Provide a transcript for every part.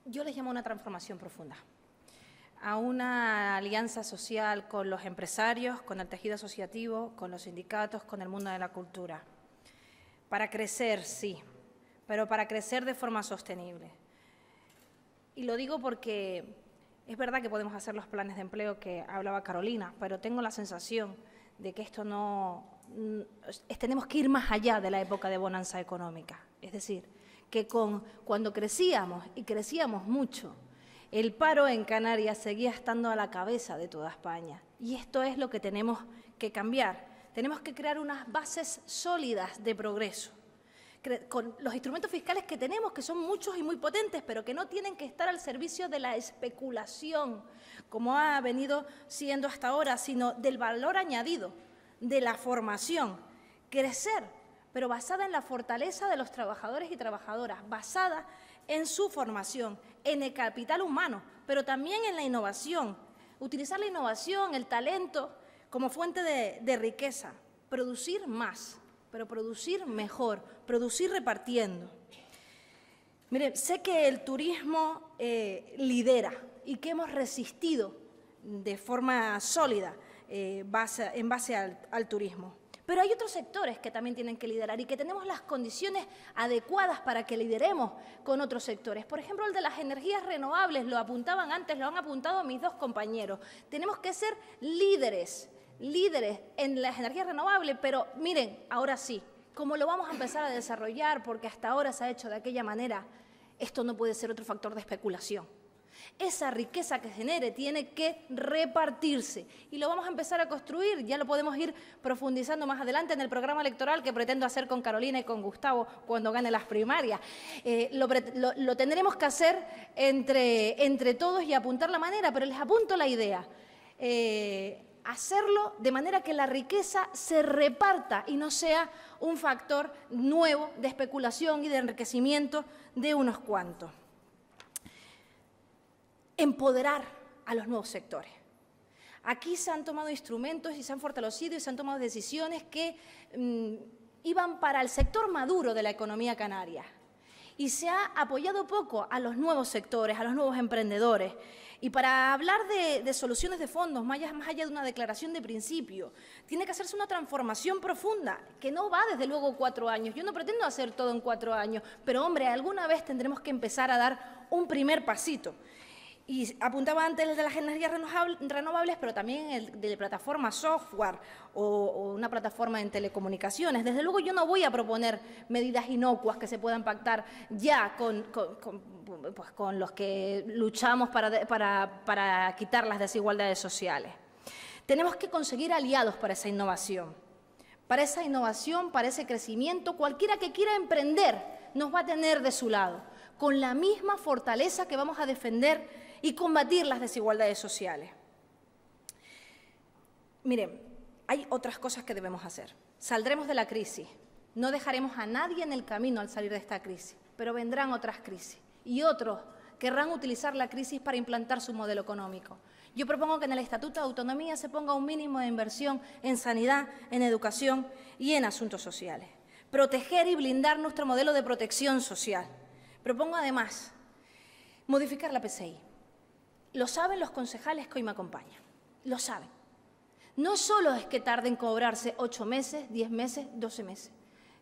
Yo les llamo a una transformación profunda, a una alianza social con los empresarios, con el tejido asociativo, con los sindicatos, con el mundo de la cultura. Para crecer, sí, pero para crecer de forma sostenible. Y lo digo porque es verdad que podemos hacer los planes de empleo que hablaba Carolina, pero tengo la sensación de que esto tenemos que ir más allá de la época de bonanza económica. Es decir, que cuando crecíamos, y crecíamos mucho, el paro en Canarias seguía estando a la cabeza de toda España. Y esto es lo que tenemos que cambiar. Tenemos que crear unas bases sólidas de progreso, con los instrumentos fiscales que tenemos, que son muchos y muy potentes, pero que no tienen que estar al servicio de la especulación, como ha venido siendo hasta ahora, sino del valor añadido, de la formación. Crecer, pero basada en la fortaleza de los trabajadores y trabajadoras, basada en su formación, en el capital humano, pero también en la innovación. Utilizar la innovación, el talento, como fuente de riqueza. Producir más, pero producir mejor, producir repartiendo. Miren, sé que el turismo lidera y que hemos resistido de forma sólida en base al turismo. Pero hay otros sectores que también tienen que liderar y que tenemos las condiciones adecuadas para que lideremos con otros sectores. Por ejemplo, el de las energías renovables, lo apuntaban antes, lo han apuntado mis dos compañeros. Tenemos que ser líderes en las energías renovables, pero miren, ahora sí, como lo vamos a empezar a desarrollar, porque hasta ahora se ha hecho de aquella manera, esto no puede ser otro factor de especulación. Esa riqueza que genere tiene que repartirse y lo vamos a empezar a construir, ya lo podemos ir profundizando más adelante en el programa electoral que pretendo hacer con Carolina y con Gustavo cuando gane las primarias. Lo tendremos que hacer entre todos y apuntar la manera, pero les apunto la idea. Hacerlo de manera que la riqueza se reparta y no sea un factor nuevo de especulación y de enriquecimiento de unos cuantos. Empoderar a los nuevos sectores. Aquí se han tomado instrumentos y se han fortalecido y se han tomado decisiones que iban para el sector maduro de la economía canaria. Y se ha apoyado poco a los nuevos sectores, a los nuevos emprendedores. Y para hablar de soluciones de fondos, más allá de una declaración de principio, tiene que hacerse una transformación profunda, que no va desde luego 4 años. Yo no pretendo hacer todo en 4 años, pero hombre, alguna vez tendremos que empezar a dar un primer pasito. Y apuntaba antes el de las energías renovables, pero también el de plataforma software o una plataforma en telecomunicaciones. Desde luego yo no voy a proponer medidas inocuas que se puedan pactar ya con los que luchamos para quitar las desigualdades sociales. Tenemos que conseguir aliados para esa innovación. Para ese crecimiento, cualquiera que quiera emprender nos va a tener de su lado, con la misma fortaleza que vamos a defender y combatir las desigualdades sociales. Miren, hay otras cosas que debemos hacer. Saldremos de la crisis. No dejaremos a nadie en el camino al salir de esta crisis, pero vendrán otras crisis y otros querrán utilizar la crisis para implantar su modelo económico. Yo propongo que en el Estatuto de Autonomía se ponga un mínimo de inversión en sanidad, en educación y en asuntos sociales. Proteger y blindar nuestro modelo de protección social. Propongo además modificar la PCI. Lo saben los concejales que hoy me acompañan, lo saben. No solo es que tarde en cobrarse 8 meses, 10 meses, 12 meses,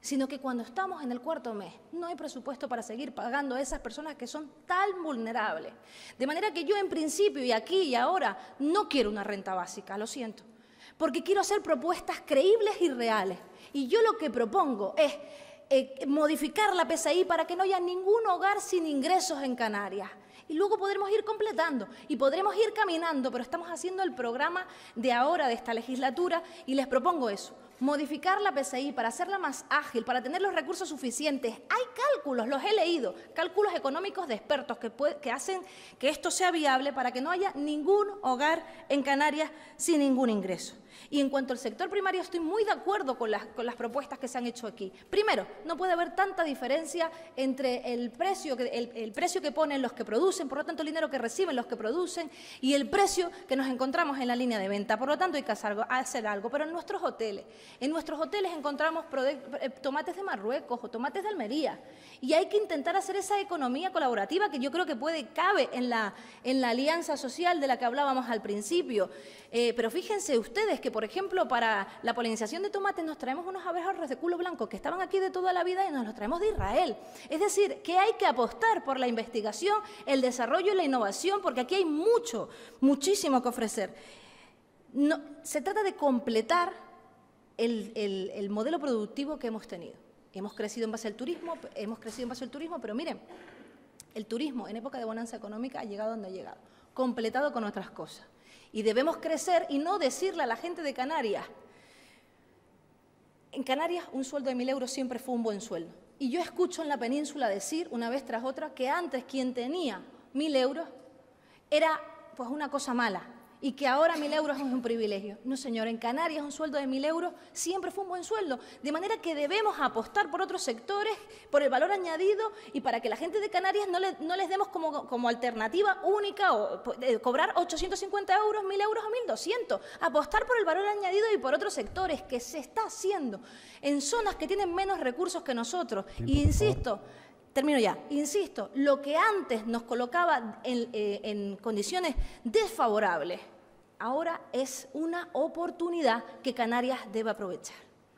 sino que cuando estamos en el 4º mes no hay presupuesto para seguir pagando a esas personas que son tan vulnerables. De manera que yo en principio y aquí y ahora no quiero una renta básica, lo siento, porque quiero hacer propuestas creíbles y reales. Y yo lo que propongo es modificar la PCI para que no haya ningún hogar sin ingresos en Canarias. Y luego podremos ir completando y podremos ir caminando, pero estamos haciendo el programa de ahora, de esta legislatura, y les propongo eso, modificar la PCI para hacerla más ágil, para tener los recursos suficientes. Hay cálculos, los he leído, cálculos económicos de expertos que hacen que esto sea viable para que no haya ningún hogar en Canarias sin ningún ingreso. Y en cuanto al sector primario, estoy muy de acuerdo con las propuestas que se han hecho aquí. Primero, no puede haber tanta diferencia entre el precio que ponen los que producen, por lo tanto el dinero que reciben los que producen, y el precio que nos encontramos en la línea de venta. Por lo tanto hay que hacer algo. Pero en nuestros hoteles, En nuestros hoteles encontramos tomates de Marruecos o tomates de Almería. Y hay que intentar hacer esa economía colaborativa que yo creo que cabe en la alianza social de la que hablábamos al principio. Pero fíjense ustedes que, por ejemplo, para la polinización de tomates nos traemos unos abejorros de culo blanco que estaban aquí de toda la vida y nos los traemos de Israel. Es decir, que hay que apostar por la investigación, el desarrollo y la innovación, porque aquí hay muchísimo que ofrecer. No, se trata de completar el modelo productivo que hemos tenido. Hemos crecido en base al turismo, pero miren, el turismo en época de bonanza económica ha llegado donde ha llegado, completado con otras cosas. Y debemos crecer y no decirle a la gente de Canarias. En Canarias un sueldo de 1.000 euros siempre fue un buen sueldo. Y yo escucho en la península decir, una vez tras otra, que antes quien tenía 1.000 euros era pues una cosa mala y que ahora 1.000 euros es un privilegio. No, señor, en Canarias un sueldo de 1.000 euros siempre fue un buen sueldo, de manera que debemos apostar por otros sectores, por el valor añadido y para que la gente de Canarias no les demos como alternativa única o cobrar 850 euros, 1.000 euros o 1.200. Apostar por el valor añadido y por otros sectores que se está haciendo en zonas que tienen menos recursos que nosotros. Y insisto, termino ya. Insisto, lo que antes nos colocaba en condiciones desfavorables, ahora es una oportunidad que Canarias debe aprovechar.